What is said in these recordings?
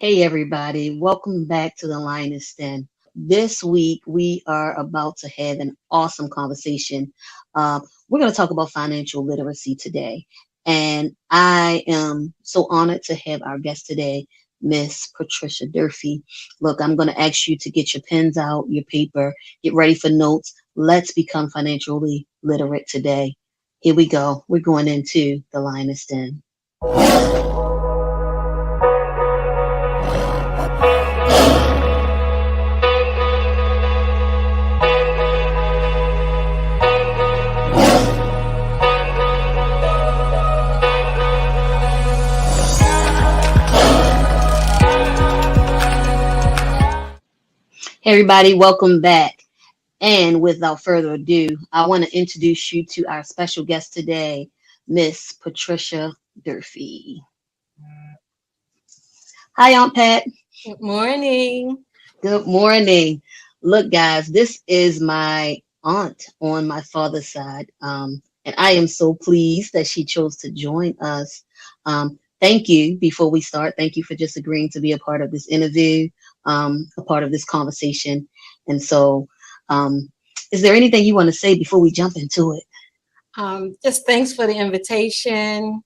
Hey, everybody. Welcome back to the Lioness Den. This week, we are about to have an awesome conversation. We're going to talk about financial literacy today. And I am so honored to have our guest today, Miss Patricia Durphy. Look, I'm going to ask you to get your pens out, your paper, get ready for notes. Let's become financially literate today. Here we go. We're going into the Lioness Den. Hey everybody, welcome back. And without further ado, I want to introduce you to our special guest today, Miss Patricia Durphy. Hi, Aunt Pat. Good morning. Good morning. Look, guys, this is my aunt on my father's side, and I am so pleased that she chose to join us. Thank you. Before we start, thank you for just agreeing to be a part of this interview, a part of this conversation. And so, is there anything you want to say before we jump into it? Just thanks for the invitation.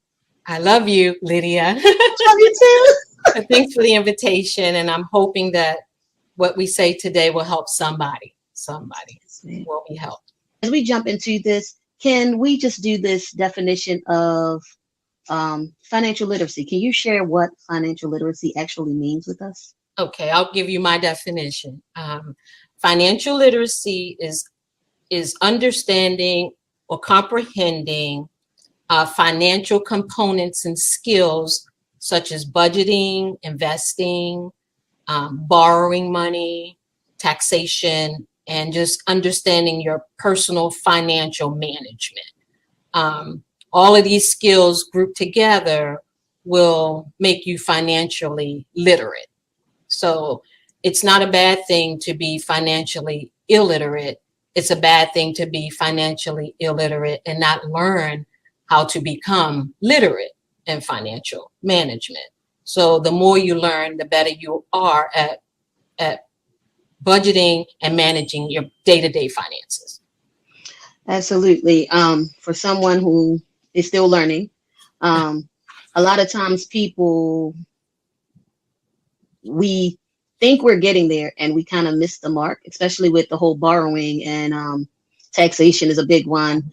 I love you, Lydia. Love you too. Thanks for the invitation, and I'm hoping that what we say today will help somebody. Somebody will be helped. As we jump into this, can we just do this definition of financial literacy? Can you share what financial literacy actually means with us? Okay, I'll give you my definition. Financial literacy is understanding or comprehending financial components and skills such as budgeting, investing, borrowing money, taxation, and just understanding your personal financial management. All of these skills grouped together will make you financially literate. So it's not a bad thing to be financially illiterate. It's a bad thing to be financially illiterate and not learn how to become literate in financial management. So the more you learn, the better you are at budgeting and managing your day-to-day finances. Absolutely. For someone who is still learning, a lot of times we think we're getting there and we kind of miss the mark, especially with the whole borrowing and taxation is a big one,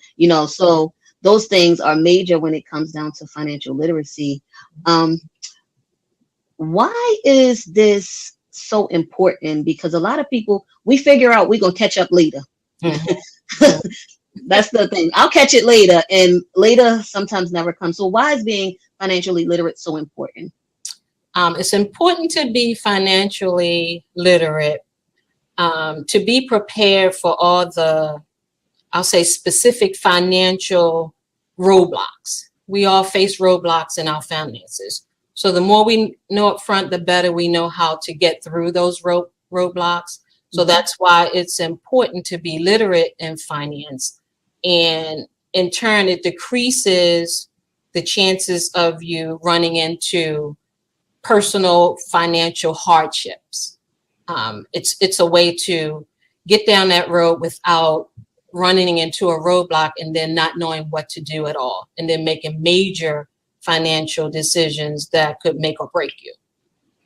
so those things are major when it comes down to financial literacy. Why is this so important? Because a lot of people, we figure out we're going to catch up later. Mm-hmm. That's the thing. I'll catch it later, and later sometimes never comes. So why is being financially literate so important? It's important to be financially literate, to be prepared for all the, I'll say, specific financial roadblocks. We all face roadblocks in our finances. So the more we know up front, the better we know how to get through those roadblocks. So that's why it's important to be literate in finance. And in turn, it decreases the chances of you running into personal financial hardships. It's a way to get down that road without running into a roadblock and then not knowing what to do at all, and then making major financial decisions that could make or break you.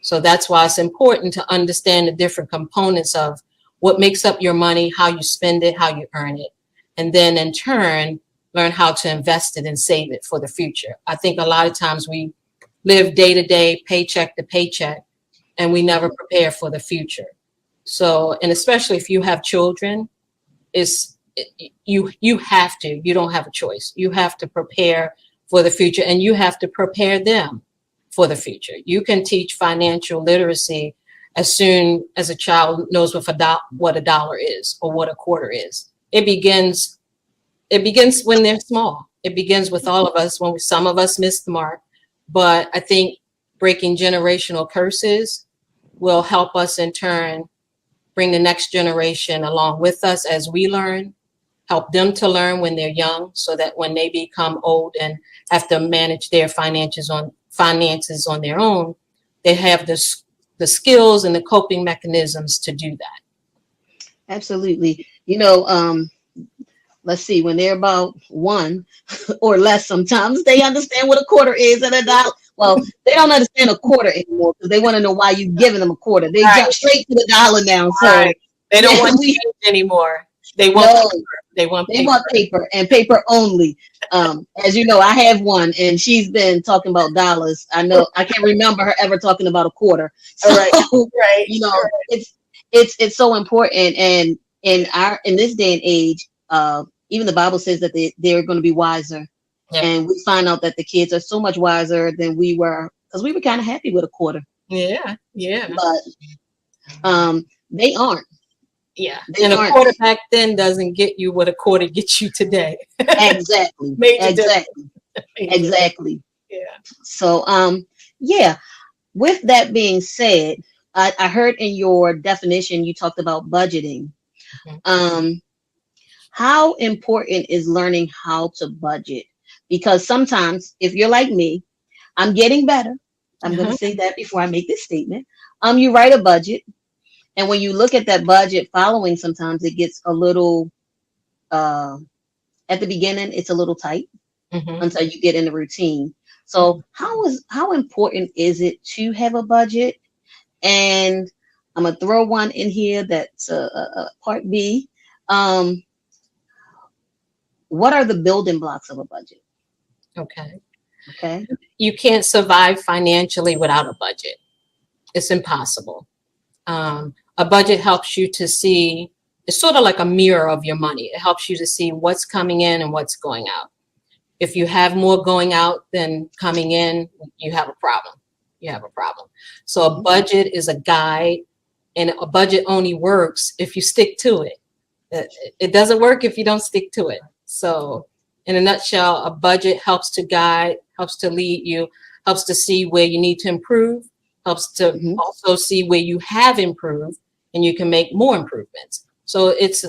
So that's why it's important to understand the different components of what makes up your money, how you spend it, how you earn it, and then in turn, learn how to invest it and save it for the future. I think a lot of times we live day to day, paycheck to paycheck, and we never prepare for the future. So, and especially if you have children, you have to, you don't have a choice. You have to prepare for the future, and you have to prepare them for the future. You can teach financial literacy as soon as a child knows what a dollar is or what a quarter is. It begins when they're small. It begins with all of us when some of us miss the mark. But I think breaking generational curses will help us in turn bring the next generation along with us as we learn, help them to learn when they're young, so that when they become old and have to manage their finances on their own, they have the skills and the coping mechanisms to do that. Absolutely. Let's see, when they're about one or less, sometimes they understand what a quarter is and a dollar. Well, they don't understand a quarter anymore because they want to know why you giving them a quarter. They Right. jump straight to the dollar now. So Right. They don't yeah, want change anymore. They want no, paper. They want they paper. want paper and paper only. As you know, I have one, and she's been talking about dollars. I know I can't remember her ever talking about a quarter. So Right. Right. it's so important. And in this day and age, even the Bible says that they're going to be wiser. Yeah. And we find out that the kids are so much wiser than we were, because we were kind of happy with a quarter. Yeah. Yeah. But they aren't. Yeah. They And a aren't. quarter back then doesn't get you what a quarter gets you today. Exactly. Major difference. Exactly. Yeah. So yeah. With that being said, I heard in your definition you talked about budgeting. Mhm. How important is learning how to budget? Because sometimes, if you're like me, I'm getting better. I'm going to Uh-huh. say that before I make this statement. You write a budget, and when you look at that budget following, sometimes it gets a little. At the beginning, it's a little tight Mhm. until you get in the routine. So, how important is it to have a budget? And I'm gonna throw one in here that's a part B. Um, what are the building blocks of a budget? Okay. Okay. You can't survive financially without a budget. It's impossible. A budget helps you to see, it's sort of like a mirror of your money. It helps you to see what's coming in and what's going out. If you have more going out than coming in, you have a problem. You have a problem. So a budget is a guide, and a budget only works if you stick to it. It doesn't work if you don't stick to it. So in a nutshell, a budget helps to guide, helps to lead you, helps to see where you need to improve, helps to also see where you have improved, and you can make more improvements. So it's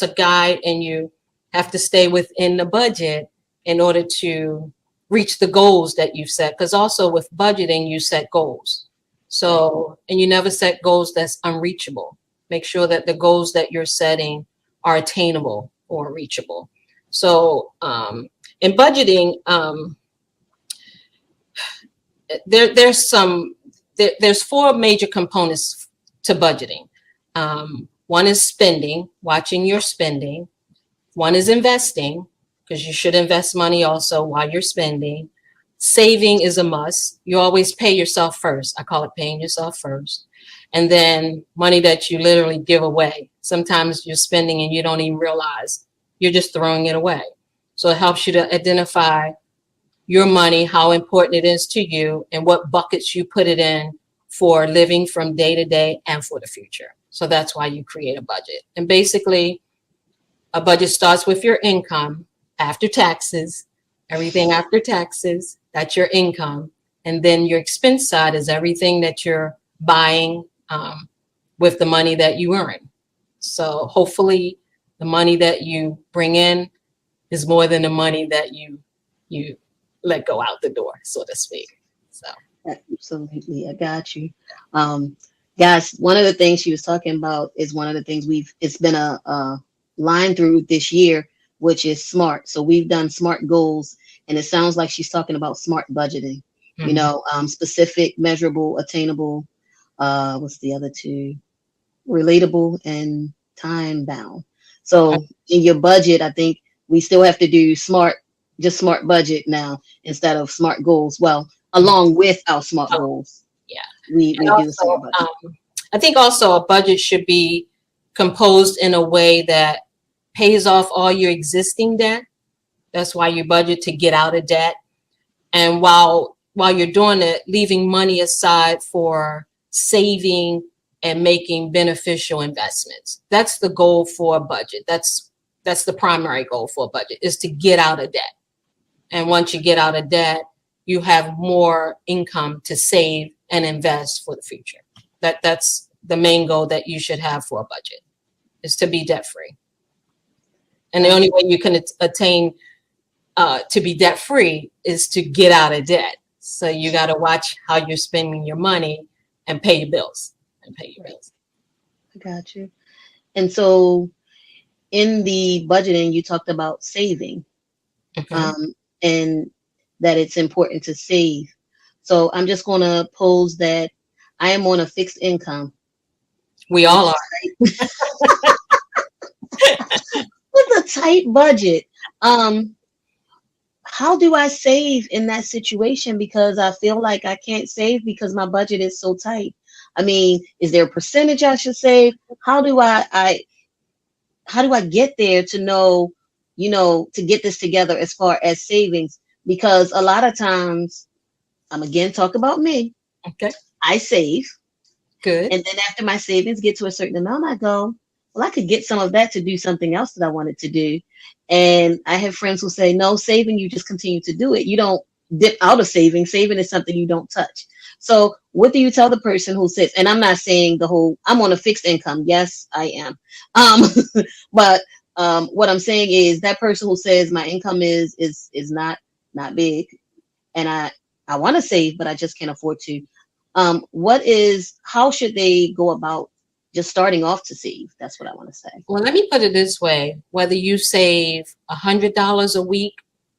a guide, and you have to stay within the budget in order to reach the goals that you've set. Because also with budgeting, you set goals. So, and you never set goals that's unreachable. Make sure that the goals that you're setting are attainable or reachable. So, in budgeting, there's four major components to budgeting. One is spending, watching your spending. One is investing, because you should invest money also while you're spending. Saving is a must. You always pay yourself first. I call it paying yourself first. And then money that you literally give away. Sometimes you're spending and you don't even realize you're just throwing it away. So it helps you to identify your money, how important it is to you, and what buckets you put it in for living from day to day and for the future. So that's why you create a budget. And basically, a budget starts with your income after taxes, everything after taxes, that's your income. And then your expense side is everything that you're buying with the money that you earn. So hopefully the money that you bring in is more than the money that you let go out the door, so to speak. So Absolutely, I got you. Guys, one of the things she was talking about is one of the things it's been a line through this year, which is SMART. So we've done SMART goals, and it sounds like she's talking about smart budgeting. Specific, measurable, attainable. What's the other two? Relatable and time bound. So in your budget, I think we still have to do just smart budget now instead of smart goals. Well, along with our smart goals, yeah, we do also, smart budget. I think also a budget should be composed in a way that pays off all your existing debt. That's why you budget to get out of debt. And while you're doing it, leaving money aside for saving and making beneficial investments. That's the goal for a budget. That's the primary goal for a budget, is to get out of debt. And once you get out of debt, you have more income to save and invest for the future. That's the main goal that you should have for a budget, is to be debt free. And the only way you can attain to be debt free is to get out of debt. So you got to watch how you're spending your money and pay your bills I got you. And so in the budgeting, you talked about saving, Mhm. um, and that it's important to save. So I'm just going to pose that I am on a fixed income We with all a are. with a tight budget. Um, how do I save in that situation? Because I feel like I can't save because my budget is so tight. I mean, is there a percentage I should save? How do how do I get there to know, to get this together as far as savings? Because a lot of times, I'm again talk about me. Okay, I save, good. and then after my savings get to a certain amount, I go, well, I could get some of that to do something else that I wanted to do. And I have friends who say, no, saving, you just continue to do it. You don't dip out of saving. Saving is something you don't touch. So what do you tell the person who says, and I'm not saying the whole, I'm on a fixed income. Yes, I am. Um, but what I'm saying is that person who says my income is not big, and I want to save, but I just can't afford to. How should they go about just starting off to save? That's what I want to say. Well, let me put it this way: whether you save $100 a week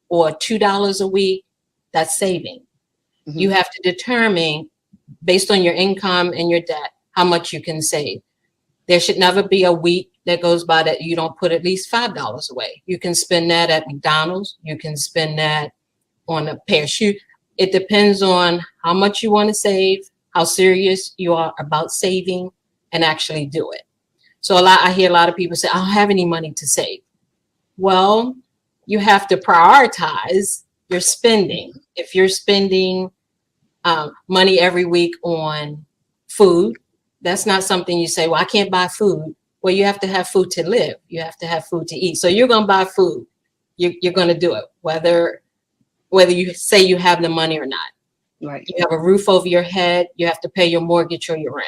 or $2 a week, that's saving. You Hmm. have to determine, based on your income and your debt, how much you can save. There should never be a week that goes by that you don't put at least $5 away. You can spend that at McDonald's. You can spend that on a pair of shoes. It depends on how much you want to save, how serious you are about saving, and actually do it. So I hear a lot of people say, I don't have any money to save. Well, you have to prioritize your spending. If you're spending money every week on food, that's not something you say, well, I can't buy food. Well, you have to have food to live. You have to have food to eat. So you're going to buy food. You're going to do it, whether you say you have the money or not. Right. You have a roof over your head. You have to pay your mortgage or your rent.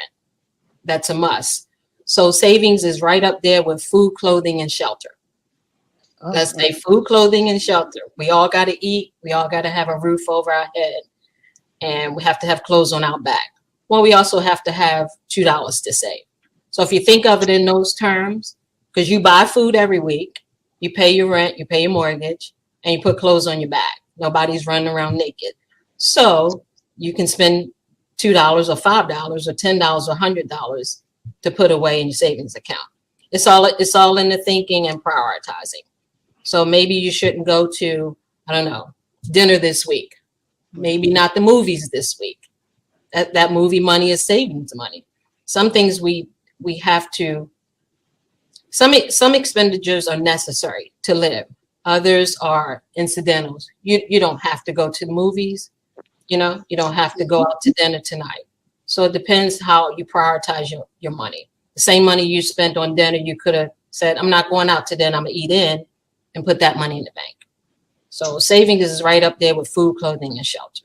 That's a must. So savings is right up there with food, clothing, and shelter. Oh, Let's say food, clothing, and shelter. We all got to eat. We all got to have a roof over our head. And we have to have clothes on our back. Well, we also have to have $2 to save. So if you think of it in those terms, because you buy food every week, you pay your rent, you pay your mortgage, and you put clothes on your back. Nobody's running around naked. So you can spend $2 or $5 or $10 or $100 to put away in your savings account. It's all in the thinking and prioritizing. So maybe you shouldn't go to, I don't know, dinner this week. Maybe not the movies this week. That movie money is savings money. Some things we have to, some expenditures are necessary to live. Others are incidentals. You don't have to go to the movies. You don't have to go out to dinner tonight. So it depends how you prioritize your money. The same money you spent on dinner, you could have said, I'm not going out to dinner, I'm gonna eat in, and put that money in the bank. So savings is right up there with food, clothing, and shelter.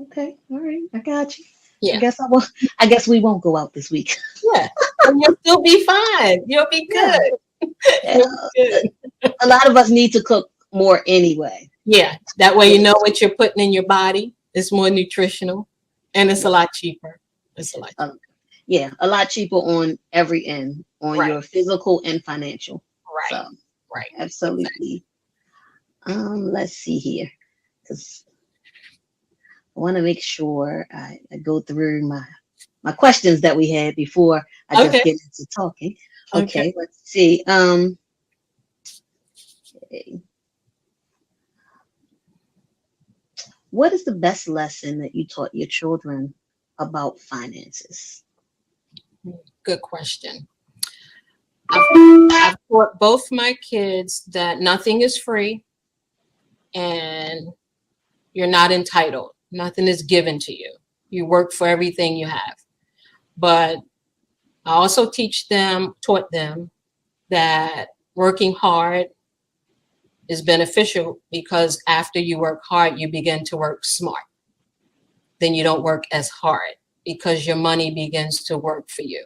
okay. All right. I got you. I Yeah, guess I will. I guess we won't go out this week. yeah. And you'll still be fine. You'll be Yeah. good. Yeah. You'll be good. A lot of us need to cook more anyway. Yeah, that way you know what you're putting in your body. It's more nutritional and it's a lot cheaper. It's a lot cheaper. Um, yeah, a lot cheaper on every end, on Right, your physical and financial. right, So right. Exactly. absolutely. Let's see here, because I want to make sure I go through my questions that we had before I just Okay, get into talking. okay. Okay, let's see. Okay. What is the best lesson that you taught your children about finances? Good question. I've taught both my kids that nothing is free and you're not entitled. Nothing is given to you. You work for everything you have. But I also taught them that working hard is beneficial because after you work hard, you begin to work smart. Then you don't work as hard because your money begins to work for you.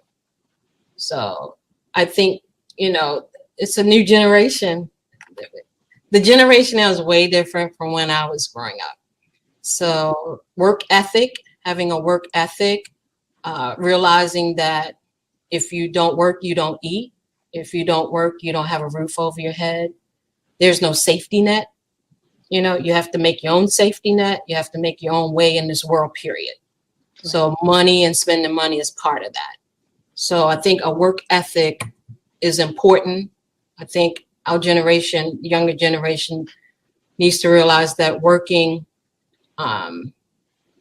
So I think, it's a new generation. The generation now is way different from when I was growing up. So having a work ethic, realizing that if you don't work, you don't eat. If you don't work, you don't have a roof over your head. There's no safety net. You know, you have to make your own safety net. You have to make your own way in this world, period. Right. So money and spending money is part of that. So I think a work ethic is important. I think our generation, younger generation, needs to realize that working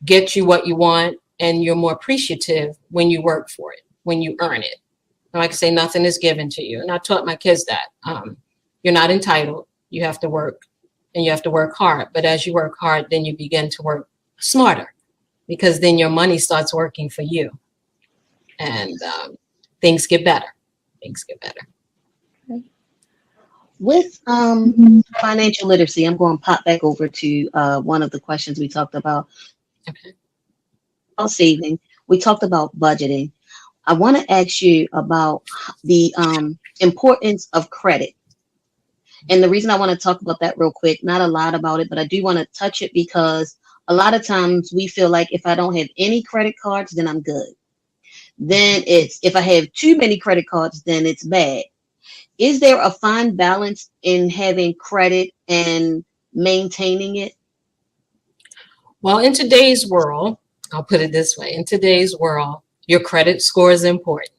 gets you what you want, and you're more appreciative when you work for it, when you earn it. And like I say, nothing is given to you. And I taught my kids that you're not entitled. You have to work, and you have to work hard. But as you work hard, then you begin to work smarter, because then your money starts working for you, and things get better. Things get better. With financial literacy, I'm going to pop back over to one of the questions we talked about. Okay. About saving. We talked about budgeting. I want to ask you about the importance of credit. And the reason I want to talk about that real quick, not a lot about it, but I do want to touch it because a lot of times we feel like if I don't have any credit cards, then I'm good. Then it's if I have too many credit cards, then it's bad. Is there a fine balance in having credit and maintaining it? Well, in today's world, I'll put it this way. In today's world, your credit score is important.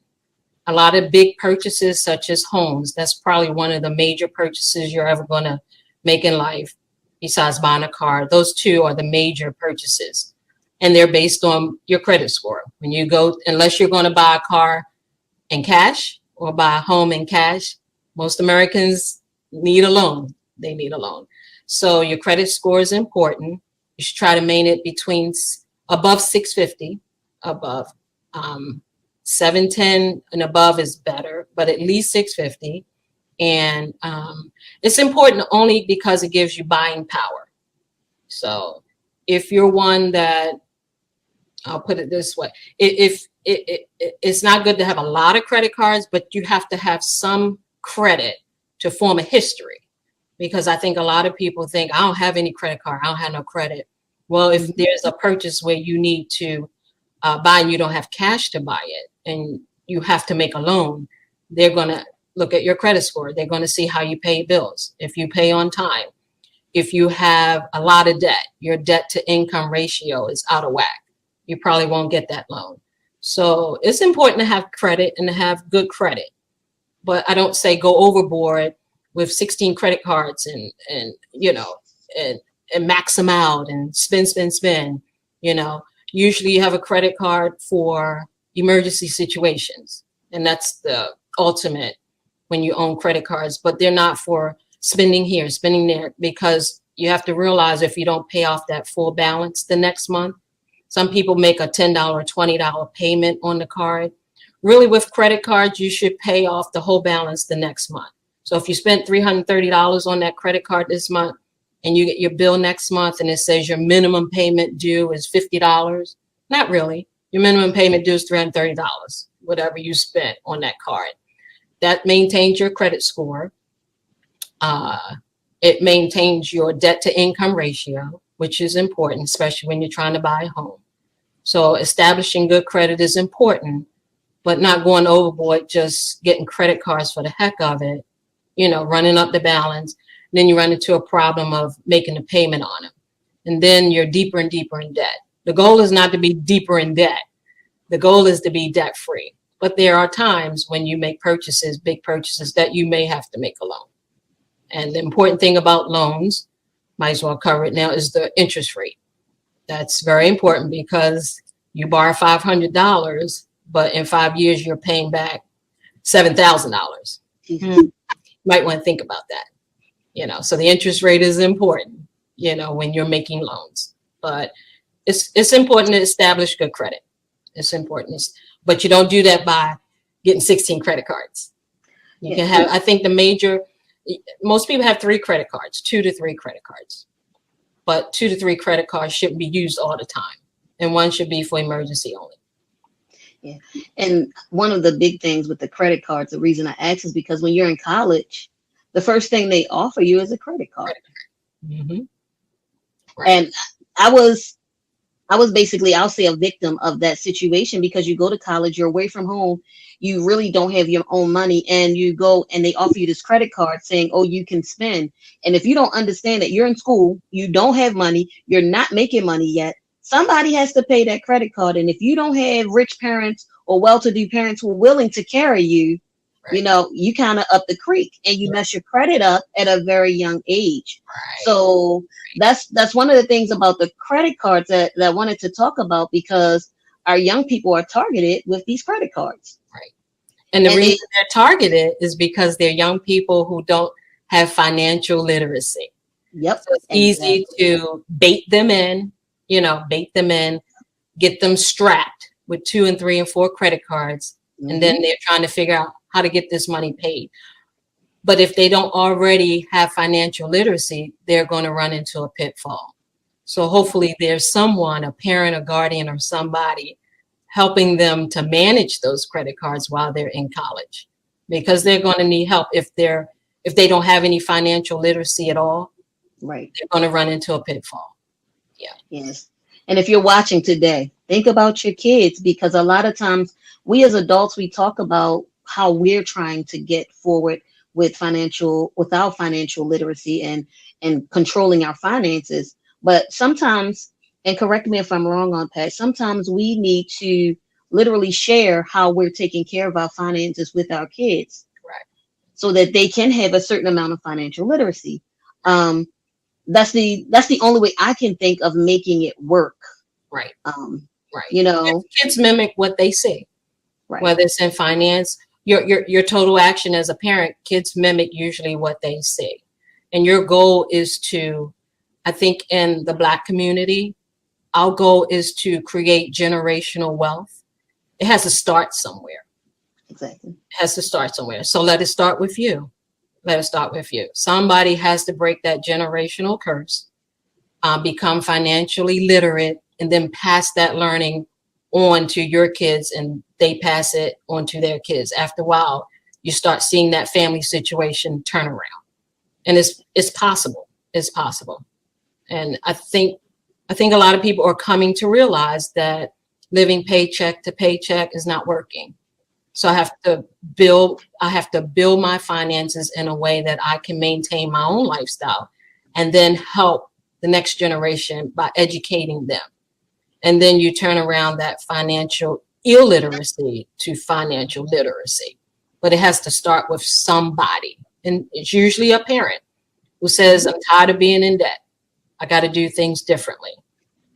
A lot of big purchases, such as homes, that's probably one of the major purchases you're ever going to make in life, besides buying a car. Those two are the major purchases, and they're based on your credit score. When you go, unless you're going to buy a car in cash or buy a home in cash, most Americans need a loan. They need a loan. So your credit score is important. You should try to maintain it between above 650, above 710 and above is better, but at least 650. And it's important only because it gives you buying power. So if you're one that, I'll put it this way, if it's not good to have a lot of credit cards, but you have to have some credit to form a history. Because I think a lot of people think, I don't have any credit card, I don't have no credit. Well, if there's a purchase where you need to buy and you don't have cash to buy it, and you have to make a loan, they're going to look at your credit score. They're going to see how you pay bills, if you pay on time. If you have a lot of debt, your debt to income ratio is out of whack, you probably won't get that loan. So it's important to have credit and to have good credit. But I don't say go overboard with 16 credit cards and you know, and max them out and spend. You know, usually you have a credit card for emergency situations, and that's the ultimate when you own credit cards. But they're not for spending here, spending there, because you have to realize if you don't pay off that full balance the next month, some people make a $10 or $20 payment on the card. Really, with credit cards, you should pay off the whole balance the next month. So if you spent $330 on that credit card this month, and you get your bill next month and it says your minimum payment due is $50, not really. Your minimum payment due is $330, whatever you spent on that card. That maintains your credit score. It maintains your debt to income ratio, which is important, especially when you're trying to buy a home. So establishing good credit is important, but not going overboard, just getting credit cards for the heck of it, you know, running up the balance. Then you run into a problem of making a payment on them. And then you're deeper and deeper in debt. The goal is not to be deeper in debt. The goal is to be debt free. But there are times when you make purchases, big purchases, that you may have to make a loan. And the important thing about loans, might as well cover it now, is the interest rate. That's very important, because you borrow $500, but in 5 years you're paying back $7,000. Might want to think about that. You know, so the interest rate is important, you know, when you're making loans. But it's important to establish good credit. It's important. But you don't do that by getting 16 credit cards. You can have, I think most people have 3 credit cards, 2 to 3 credit cards. But 2 to 3 credit cards shouldn't be used all the time. And one should be for emergency only. Yeah. And one of the big things with the credit cards, the reason I ask is because when you're in college, the first thing they offer you is a credit card. Mm-hmm. Right. And I was I was basically, I'll say, a victim of that situation, because you go to college, you're away from home, you really don't have your own money, and you go and they offer you this credit card saying, oh, you can spend. And if you don't understand that you're in school, you don't have money, you're not making money yet, somebody has to pay that credit card. And if you don't have rich parents or well-to-do parents who are willing to carry you, you Right. know, you kind of up the creek and you mess your credit up at a very young age. Right. So that's one of the things about the credit cards that I wanted to talk about, because our young people are targeted with these credit cards. Right. And the And reason they're targeted is because they're young people who don't have financial literacy. yep, So it's easy exactly. to bait them in, bait them in, get them strapped with 2 and 3 and 4 credit cards. And then Hmm. they're trying to figure out how to get this money paid. But if they don't already have financial literacy, they're going to run into a pitfall. So hopefully there's someone, a parent, a guardian, or somebody helping them to manage those credit cards while they're in college, because they're going to need help. If they don't have any financial literacy at all, Right. they're going to run into a pitfall. Yeah. Yes. And if you're watching today, think about your kids, because a lot of times we as adults, we talk about how we're trying to get forward without financial literacy and controlling our finances. But sometimes, and correct me if I'm wrong on Pat, sometimes we need to literally share how we're taking care of our finances with our kids, Right. so that they can have a certain amount of financial literacy. Um, that's the only way I can think of making it work. Right. Um, Right. you know, Kids mimic what they see, right, whether it's in finance, your total action as a parent, kids mimic usually what they see. And your goal is to, I think in the Black community, our goal is to create generational wealth. It has to start somewhere. exactly. It has to start somewhere. So let it start with you. Let it start with you. Somebody has to break that generational curse, become financially literate, and then pass that learning on to your kids, and they pass it on to their kids. After a while, you start seeing that family situation turn around, and it's possible. It's possible. And I think a lot of people are coming to realize that living paycheck to paycheck is not working. So I have to build my finances in a way that I can maintain my own lifestyle, and then help the next generation by educating them. And then you turn around that financial illiteracy to financial literacy. But it has to start with somebody. And it's usually a parent who says, Hmm. I'm tired of being in debt. I got to do things differently.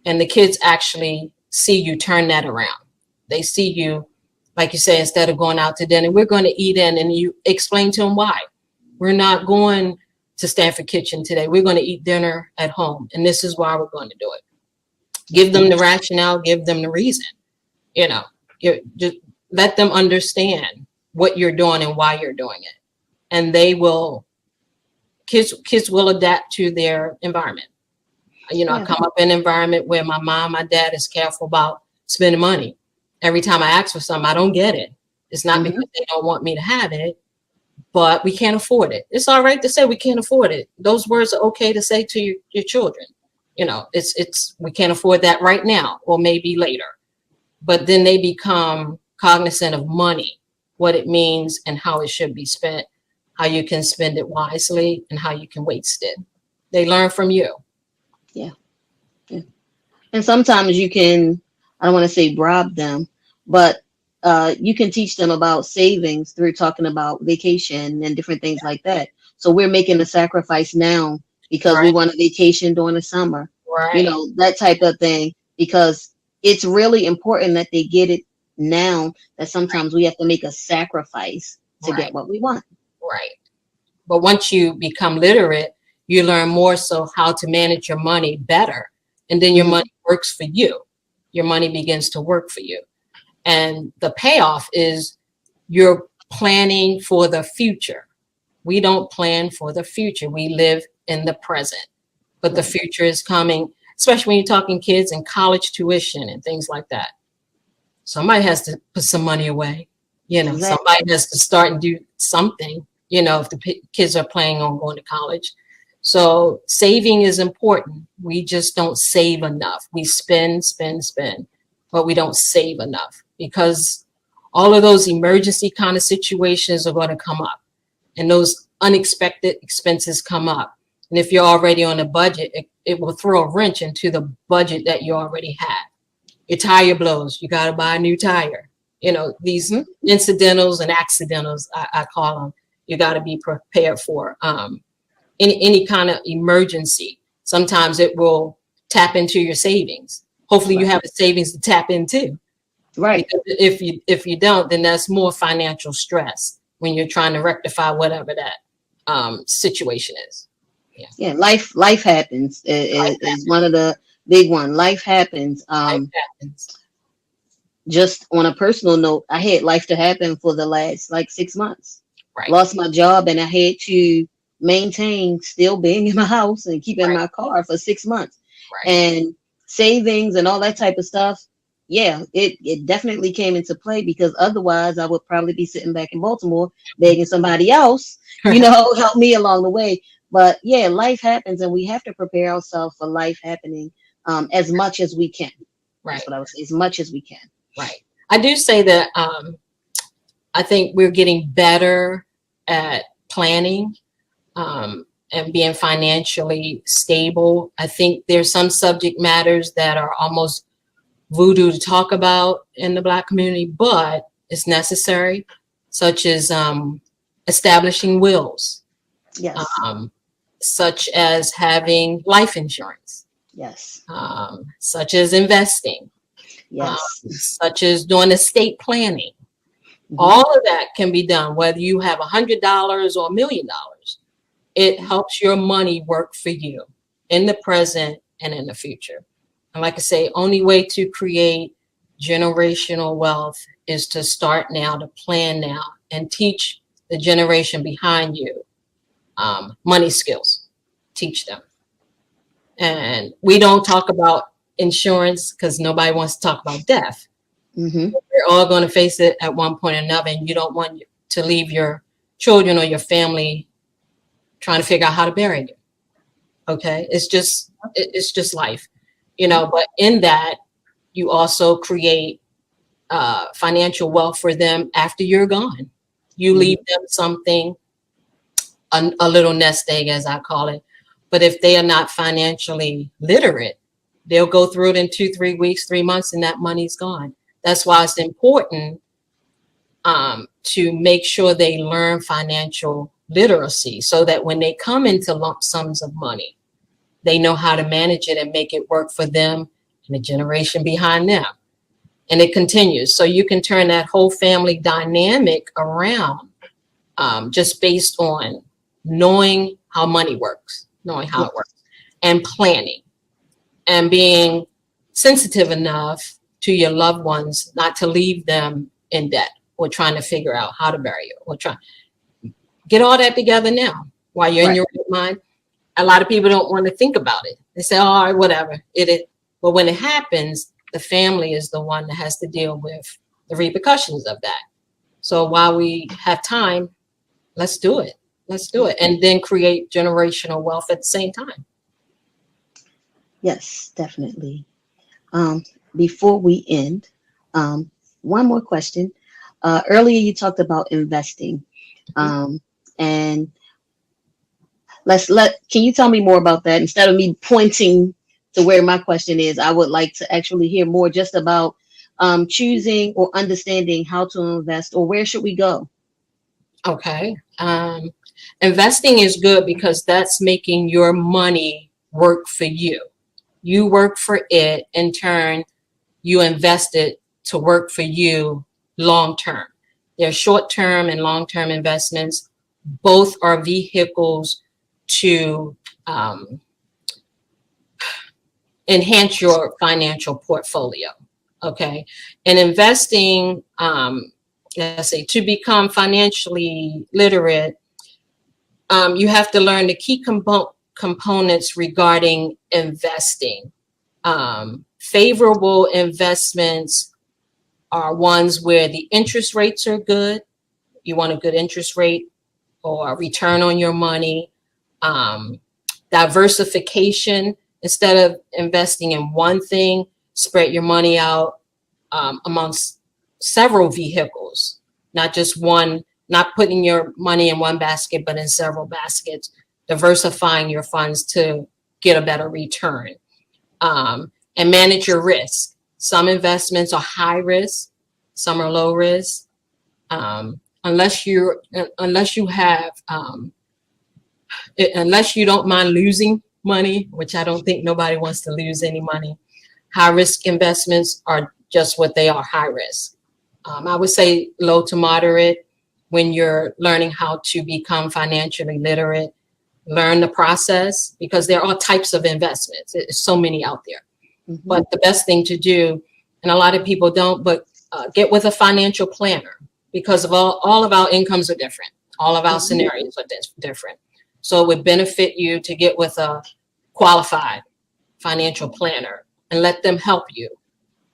And the kids actually see you turn that around. They see you, like you say, instead of going out to dinner, we're going to eat in, and you explain to them why. We're not going to Stanford Kitchen today. We're going to eat dinner at home. And this is why we're going to do it. Give them the rationale, give them the reason. You know, you just let them understand what you're doing and why you're doing it. And kids will adapt to their environment. I Yeah. come up in an environment where my mom, my dad is careful about spending money. Every time I ask for something, I don't get it. It's not Hmm. because they don't want me to have it, but we can't afford it. It's all right to say we can't afford it. Those words are okay to say to your children. It's we can't afford that right now or maybe later. But then they become cognizant of money, what it means and how it should be spent, how you can spend it wisely and how you can waste it. They learn from you. Yeah. Yeah. And sometimes you can, I don't want to say bribe them, but you can teach them about savings through talking about vacation and different things like that. So we're making a sacrifice now because we Right, want a vacation during the summer, right, that type of thing, because it's really important that they get it now, that sometimes we have to make a sacrifice to get right, what we want. right. But once you become literate, you learn more so how to manage your money better. And then your Hmm. money works for you. Your money begins to work for you. And the payoff is you're planning for the future. We don't plan for the future. We live in the present. But the Right. future is coming, especially when you're talking kids and college tuition and things like that. Somebody has to put some money away. Exactly. Somebody has to start and do something, if the kids are planning on going to college. So saving is important. We just don't save enough. We spend, spend, spend, but we don't save enough because all of those emergency kind of situations are going to come up and those unexpected expenses come up. And if you're already on a budget, it will throw a wrench into the budget that you already have. Your tire blows, you got to buy a new tire. You know, these incidentals and accidentals, I call them, you got to be prepared for. Any kind of emergency, sometimes it will tap into your savings. Hopefully you have the savings to tap into. Right. Because if you don't, then that's more financial stress when you're trying to rectify whatever that situation is. Yeah. Life happens is one of the big one. Life happens. Life happens. Just on a personal note, I had life to happen for the last like 6 months. Right. Lost my job and I had to maintain still being in my house and keeping my car for 6 months. Right. And savings and all that type of stuff. Yeah, it definitely came into play because otherwise I would probably be sitting back in Baltimore begging somebody else, help me along the way. But yeah, life happens and we have to prepare ourselves for life happening as much as we can. Right. That's what I would say, as much as we can. Right. I do say that I think we're getting better at planning and being financially stable. I think there's some subject matters that are almost voodoo to talk about in the Black community, but it's necessary, such as establishing wills. Yes. Such as having life insurance. Yes. Such as investing. Yes. Such as doing estate planning. All of that can be done, whether you have $100 or $1 million. It helps your money work for you in the present and in the future. And like I say, only way to create generational wealth is to start now, to plan now, and teach the generation behind you money skills. Teach them. And we don't talk about insurance because nobody wants to talk about death. We're all going to face it at one point or another, and you don't want to leave your children or your family trying to figure out how to bury you. Okay, it's just life, But in that, you also create financial wealth for them after you're gone. You leave them something, a little nest egg, as I call it. But if they are not financially literate, they'll go through it in 2-3 weeks, 3 months, and that money's gone. That's why it's important to make sure they learn financial literacy so that when they come into lump sums of money, they know how to manage it and make it work for them and the generation behind them. And it continues. So you can turn that whole family dynamic around just based on knowing how money works, knowing how it works, and planning and being sensitive enough to your loved ones not to leave them in debt or trying to figure out how to bury you or try. Get all that together now while you're in your right mind. A lot of people don't want to think about it. They say, all right, whatever. But when it happens, the family is the one that has to deal with the repercussions of that. So while we have time, let's do it. Let's do it. And then create generational wealth at the same time. Yes, definitely. Before we end, one more question. Earlier you talked about investing. And can you tell me more about that? Instead of me pointing to where my question is, I would like to actually hear more just about choosing or understanding how to invest, or where should we go? Okay. Investing is good because that's making your money work for you. You work for it. In turn, you invest it to work for you long term. There are short-term and long-term investments. Both are vehicles to enhance your financial portfolio. Okay. And investing, let's say, to become financially literate, you have to learn the key components regarding investing. Favorable investments are ones where the interest rates are good. You want a good interest rate or a return on your money. diversification. Instead of investing in one thing, spread your money out amongst several vehicles, not just one, not putting your money in one basket, but in several baskets, diversifying your funds to get a better return. And manage your risk. Some investments are high risk, some are low risk. Unless you have, unless you don't mind losing money, which I don't think nobody wants to lose any money. High risk investments are just what they are, high risk. I would say low to moderate when you're learning how to become financially literate. Learn the process, because there are all types of investments. There's so many out there. Mm-hmm. But the best thing to do, and a lot of people don't, but get with a financial planner, because of all of our incomes are different. All of our scenarios are different. So it would benefit you to get with a qualified financial planner and let them help you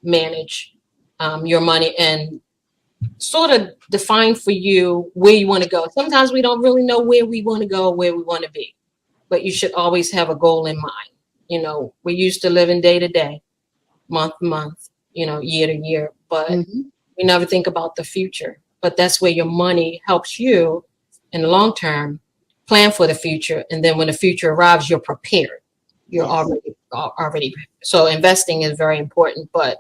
manage your money and sort of define for you where you want to go. Sometimes we don't really know where we want to go, where we want to be, but you should always have a goal in mind. You know, we're used to living day to day, month to month, you know, year to year, but we never think about the future. But that's where your money helps you in the long term plan for the future. And then when the future arrives, you're prepared. You're already. So investing is very important, but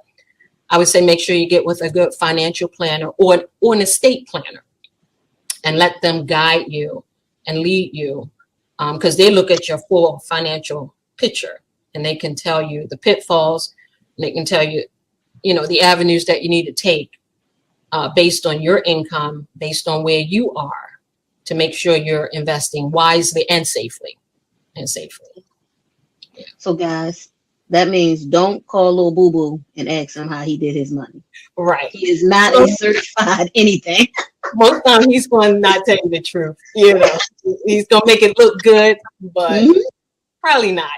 I would say make sure you get with a good financial planner or an estate planner and let them guide you and lead you, because they look at your full financial picture and they can tell you the pitfalls, and they can tell you, you know, the avenues that you need to take based on your income, based on where you are, to make sure you're investing wisely and safely. Yeah. So guys, that means don't call little boo boo and ask him how he did his money. Right. He is not a certified anything. Most time he's going to not tell you the truth. You know, he's going to make it look good, but probably not.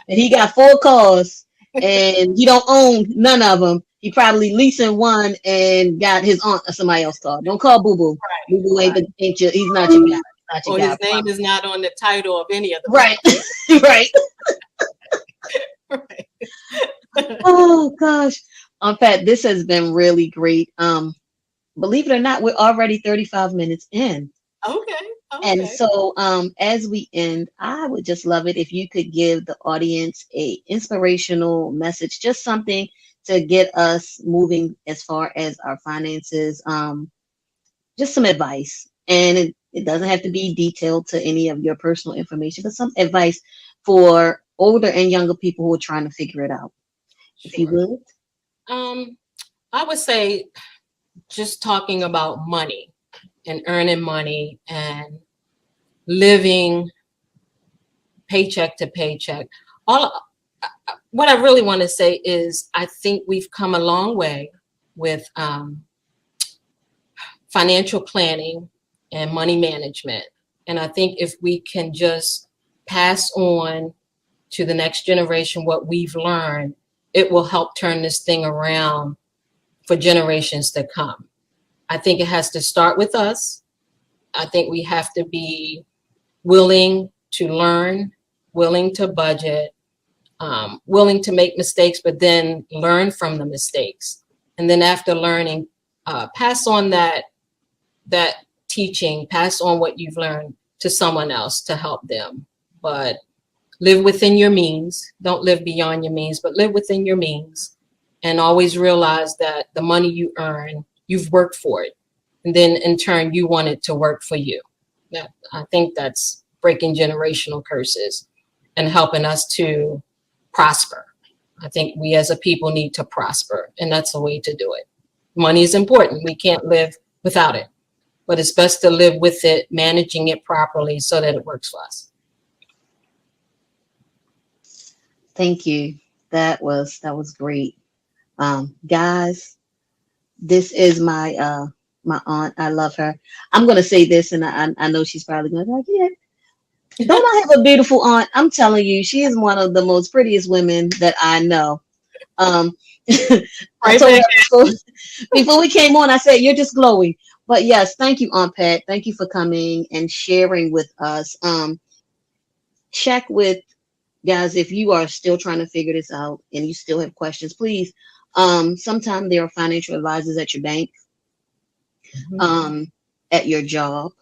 And he got 4 cars and he don't own none of them. He probably leasing one and got his aunt or somebody else's car. Don't call boo boo. Boo boo ain't your, he's not your guy. Not your or guy. His name is not on the title of any of the right. Right. Right. Oh gosh. Pat, this has been really great. Believe it or not, we're already 35 minutes in. Okay. And so as we end, I would just love it if you could give the audience a inspirational message, just something to get us moving as far as our finances, just some advice. And it doesn't have to be detailed to any of your personal information, but some advice for older and younger people who are trying to figure it out. Sure. If you would. I would say just talking about money and earning money and living paycheck to paycheck. What I really want to say is I think we've come a long way with financial planning and money management. And I think if we can just pass on to the next generation what we've learned, it will help turn this thing around for generations to come. I think it has to start with us. I think we have to be willing to learn, willing to budget, willing to make mistakes, but then learn from the mistakes. And then after learning, pass on that teaching, pass on what you've learned to someone else to help them. But live within your means. Don't live beyond your means, but live within your means. And always realize that the money you earn, you've worked for it. And then in turn, you want it to work for you. I think that's breaking generational curses and helping us to prosper. I think we as a people need to prosper, and that's the way to do it. Money is important. We can't live without it, but it's best to live with it, managing it properly so that it works for us. Thank you. That was great. Guys, this is my my aunt. I love her. I'm gonna say this, and I know she's probably gonna be like, yeah, don't I have a beautiful aunt? I'm telling you, she is one of the most prettiest women that I know. I told her before we came on, I said, you're just glowing. But yes, thank you, Aunt Pat. Thank you for coming and sharing with us. check with, guys, if you are still trying to figure this out and you still have questions, please. Sometimes there are financial advisors at your bank, at your job.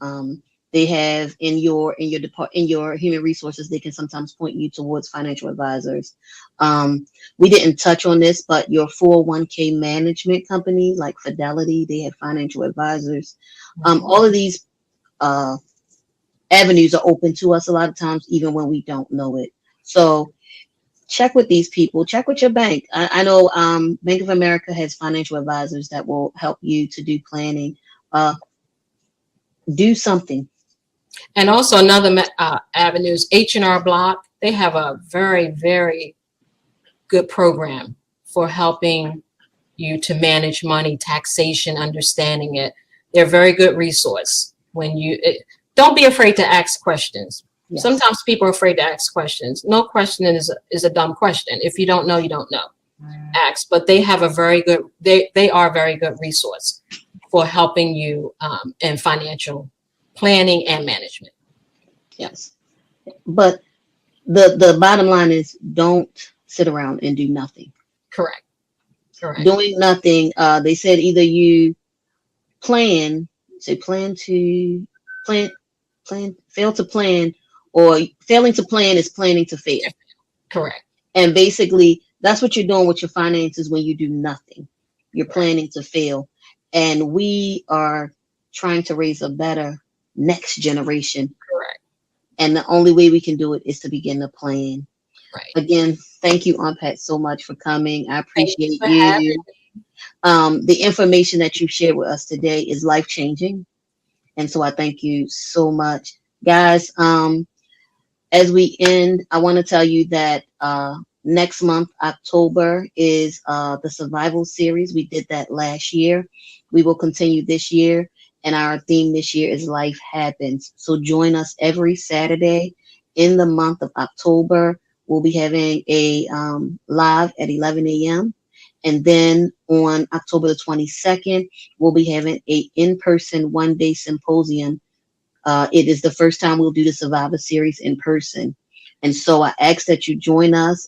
Um, they have in your human resources, they can sometimes point you towards financial advisors. We didn't touch on this, but your 401k management company like Fidelity, they have financial advisors. All of these avenues are open to us a lot of times, even when we don't know it. So check with these people, check with your bank. I know Bank of America has financial advisors that will help you to do planning. Do something. And also another avenue is H&R Block. They have a very, very good program for helping you to manage money, taxation, understanding it. They're a very good resource. Don't be afraid to ask questions. Yes. Sometimes people are afraid to ask questions. No question is a dumb question. If you don't know, you don't know. Ask. But they have a very good, they are a very good resource for helping you in financial planning and management. Yes. But the bottom line is don't sit around and do nothing. Correct. Doing nothing. They said either you fail to plan, or failing to plan is planning to fail. Correct. And basically that's what you're doing with your finances when you do nothing. You're planning to fail. And we are trying to raise a better next generation. Correct. And the only way we can do it is to begin to plan. Right. Again, thank you, Aunt Pat, so much for coming. I appreciate you. The information that you shared with us today is life-changing. And so I thank you so much. Guys, as we end, I want to tell you that next month, October, is the Survival Series. We did that last year. We will continue this year. And our theme this year is Life Happens. So join us every Saturday in the month of October. We'll be having a live at 11 a.m. And then on October the 22nd, we'll be having a in-person one-day symposium. It is the first time we'll do the Survivor Series in person. And so I ask that you join us.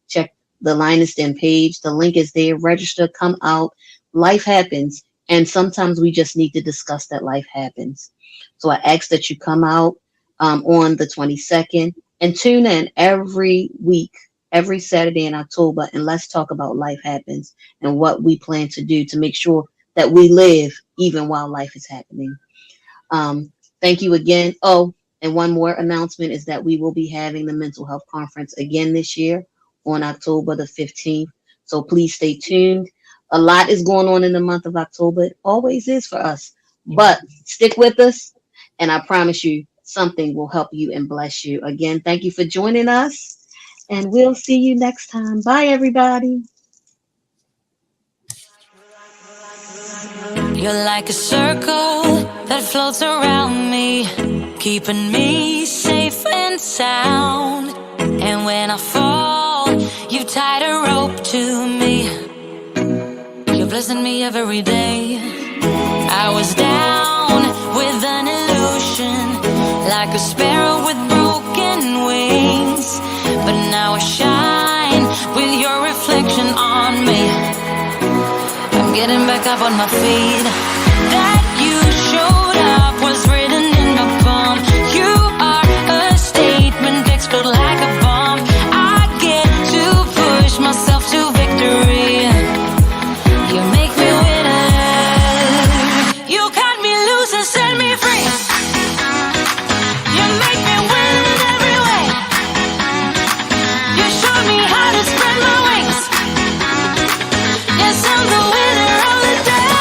Check the Lioness Den page. The link is there. Register, come out. Life happens. And sometimes we just need to discuss that life happens. So I ask that you come out on the 22nd and tune in every week, every Saturday in October, and let's talk about life happens and what we plan to do to make sure that we live even while life is happening. Thank you again. Oh, and one more announcement is that we will be having the mental health conference again this year on October the 15th. So please stay tuned. A lot is going on in the month of October. It always is for us. But stick with us, and I promise you something will help you and bless you. Again, thank you for joining us, and we'll see you next time. Bye, everybody. You're like a circle that floats around me, keeping me safe and sound. And when I fall, you tied a rope to me. You're blessing me every day. I was down with an illusion, like a sparrow with broken wings. But now I shine with your reflection on me. I'm getting back up on my feet. That you showed up was written in my palm. You are a statement, explode like a bomb. I get to push myself to victory. You make me winner. You cut me loose and set me free. You make me win in every way. You showed me how to spread my wings. Yes, I'm the winner of the day.